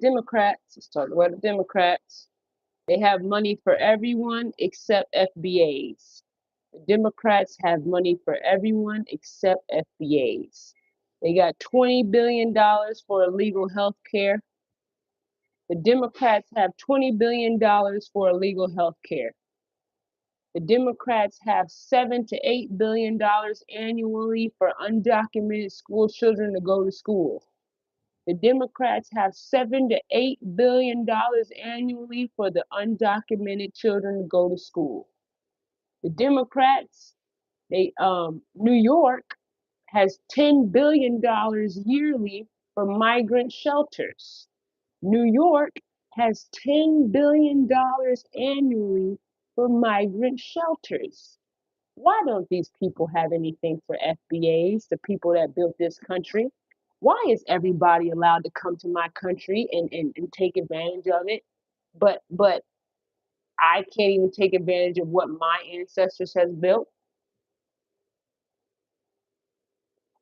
Democrats. Let's talk about the Democrats. They have money for everyone except FBAs. The Democrats have money for everyone except FBAs. They got $20 billion for illegal health care. The Democrats have $20 billion for illegal health care. The Democrats have $7 to $8 billion annually for undocumented school children to go to school. The Democrats have $7 to $8 billion annually for the undocumented children to go to school. The Democrats, New York has $10 billion yearly for migrant shelters. New York has $10 billion annually for migrant shelters. Why don't these people have anything for FBAs, the people that built this country? Why is everybody allowed to come to my country and take advantage of it? But I can't even take advantage of what my ancestors has built.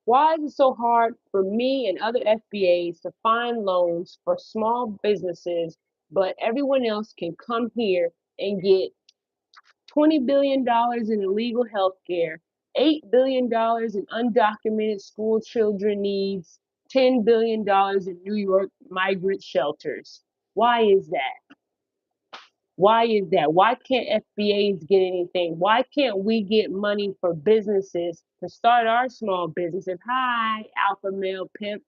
Why is it so hard for me and other FBAs to find loans for small businesses, but everyone else can come here and get $20 billion in illegal health care, $8 billion in undocumented school children needs, $10 billion in New York migrant shelters? Why is that? Why is that? Why can't FBAs get anything? Why can't we get money for businesses to start our small businesses? Hi, alpha male pimp.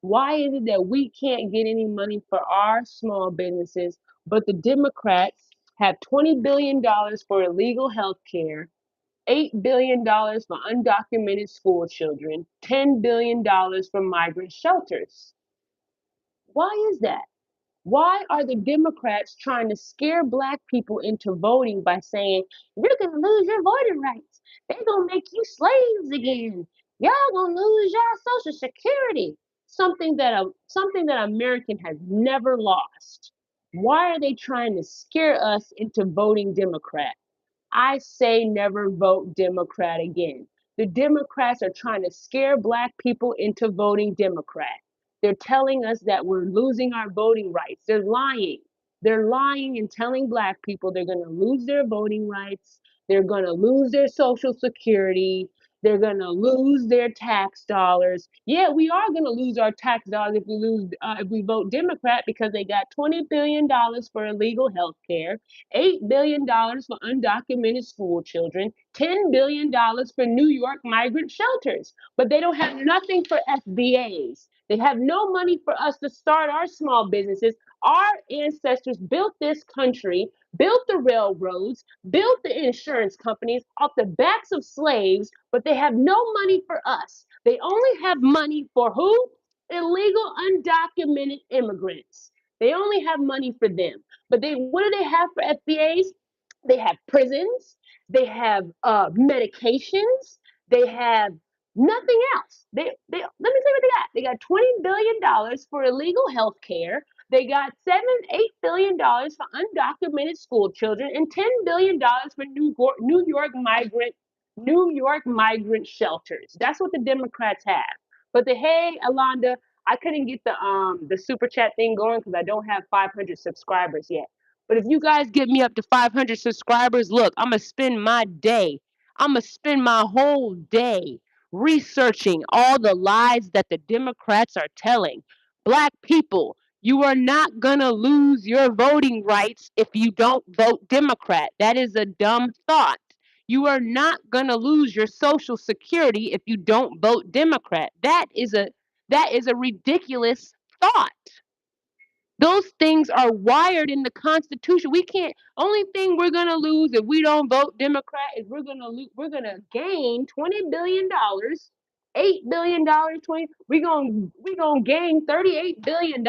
Why is it that we can't get any money for our small businesses, but the Democrats have $20 billion for illegal health care, $8 billion for undocumented school children, $10 billion for migrant shelters? Why is that? Why are the Democrats trying to scare Black people into voting by saying, you're going to lose your voting rights? They're going to make you slaves again. Y'all going to lose your Social Security. Something that American has never lost. Why are they trying to scare us into voting Democrat? I say never vote Democrat again. The Democrats are trying to scare Black people into voting Democrat. They're telling us that we're losing our voting rights. They're lying. They're lying and telling Black people they're going to lose their voting rights. They're going to lose their Social Security. They're going to lose their tax dollars. Yeah, we are going to lose our tax dollars if we vote Democrat, because they got $20 billion for illegal health care, $8 billion for undocumented school children, $10 billion for New York migrant shelters. But they don't have nothing for FBAs. They have no money for us to start our small businesses. Our ancestors built this country, built the railroads, built the insurance companies off the backs of slaves, but they have no money for us. They only have money for who? Illegal, undocumented immigrants. They only have money for them. But what do they have for FBAs? They have prisons. They have medications. They have nothing else. Let me tell you what they got. They got $20 billion for illegal health care. They got $8 billion for undocumented school children, and $10 billion for New York migrant shelters. That's what the Democrats have. But hey, Alonda, I couldn't get the super chat thing going because I don't have 500 subscribers yet. But if you guys get me up to 500 subscribers, look, I'm gonna spend my day. I'm gonna spend my whole day researching all the lies that the Democrats are telling. Black people, you are not going to lose your voting rights if you don't vote Democrat. That is a dumb thought. You are not going to lose your Social Security if you don't vote Democrat. That is a ridiculous thought. Those things are wired in the Constitution. We can't. Only thing we're gonna lose if we don't vote Democrat is we're gonna gain $20 billion, $8 billion, 20. We're gonna gain $38 billion,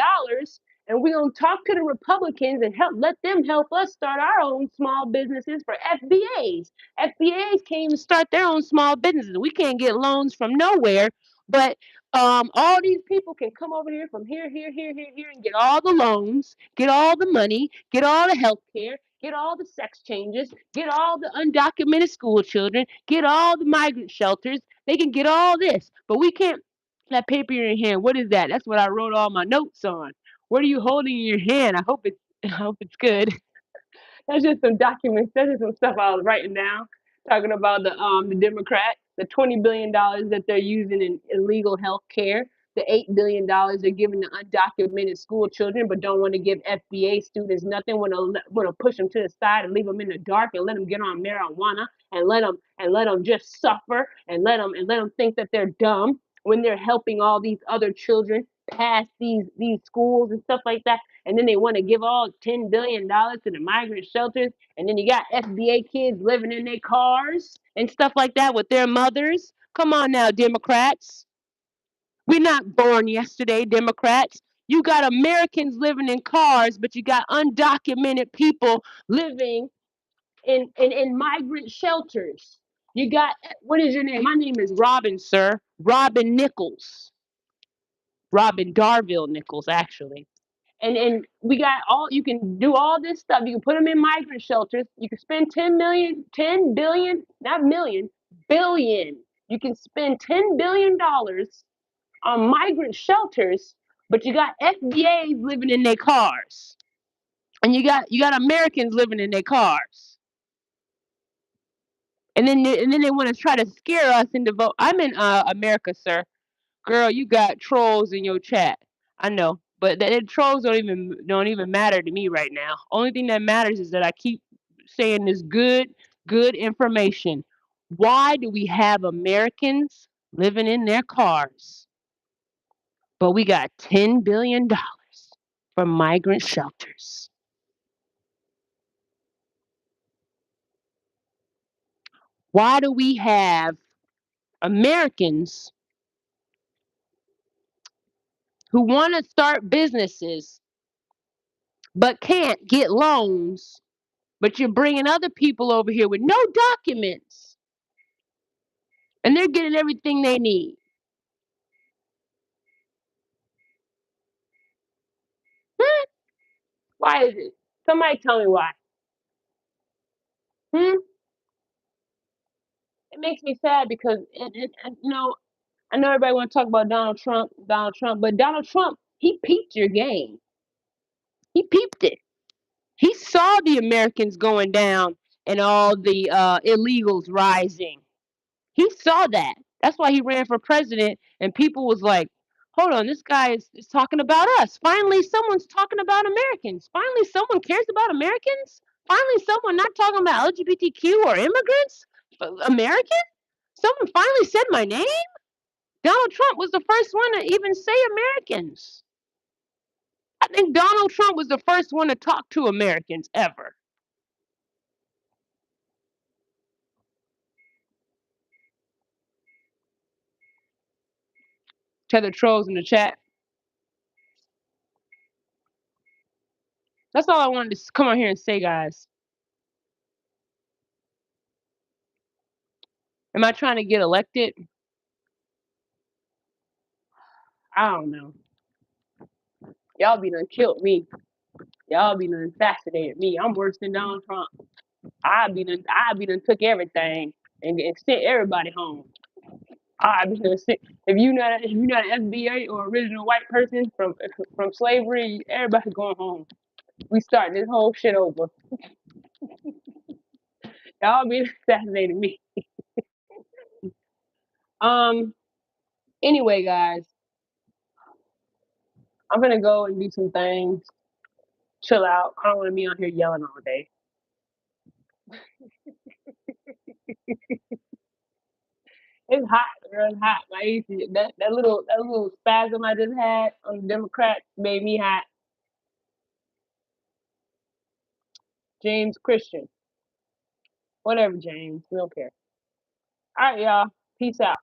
and we're gonna talk to the Republicans and let them help us start our own small businesses for FBAs. FBAs can't even start their own small businesses. We can't get loans from nowhere, but all these people can come over here from here, and get all the loans, get all the money, get all the health care, get all the sex changes, get all the undocumented school children, get all the migrant shelters. They can get all this, but we can't. That paper in your hand, what is that? That's what I wrote all my notes on. What are you holding in your hand? I hope it's good. That's just some documents. That's just some stuff I was writing down, talking about the Democrats, the $20 billion that they're using in illegal health care, the $8 billion they're giving to undocumented school children, but don't want to give FBA students nothing. Want to push them to the side and leave them in the dark and let them get on marijuana and let them just suffer and let them think that they're dumb when they're helping all these other children pass these schools and stuff like that, and then they want to give all $10 billion to the migrant shelters, and then you got FBA kids living in their cars and stuff like that with their mothers. Come on now, Democrats. We're not born yesterday, Democrats. You got Americans living in cars, but you got undocumented people living in migrant shelters. You got, what is your name? My name is Robin, sir. Robin Nichols. Robin Darville Nichols, actually. And we got all, you can do all this stuff. You can put them in migrant shelters. You can spend 10 million, 10 billion, not million, billion. You can spend $10 billion on migrant shelters, but you got FBAs living in their cars. And you got Americans living in their cars. And then they want to try to scare us into vote. I'm in America, sir. Girl, you got trolls in your chat. I know, but the trolls don't even matter to me right now. Only thing that matters is that I keep saying this good information. Why do we have Americans living in their cars, but we got $10 billion from migrant shelters? Why do we have Americans who want to start businesses but can't get loans, but you're bringing other people over here with no documents and they're getting everything they need? Hmm? Why is it? Somebody tell me why. Hmm? It makes me sad because I know everybody want to talk about Donald Trump, but Donald Trump, he peeped your game. He peeped it. He saw the Americans going down and all the illegals rising. He saw that. That's why he ran for president, and people was like, hold on, this guy is talking about us. Finally, someone's talking about Americans. Finally, someone cares about Americans. Finally, someone not talking about LGBTQ or immigrants. American? Someone finally said my name? Donald Trump was the first one to even say Americans. I think Donald Trump was the first one to talk to Americans ever. To the trolls in the chat. That's all I wanted to come on here and say, guys. Am I trying to get elected? I don't know. Y'all be done killed me. Y'all be done assassinated me. I'm worse than Donald Trump. I be done took everything and sent everybody home. I be done sent. If you not an FBA or original white person from slavery, everybody going home. We starting this whole shit over. Y'all be assassinating me. Um. Anyway, guys, I'm gonna go and do some things. Chill out. I don't want to be on here yelling all day. It's hot, girl. It's hot. My AC, that little spasm I just had on the Democrat made me hot. James Christian, whatever, James. We don't care. All right, y'all. Peace out.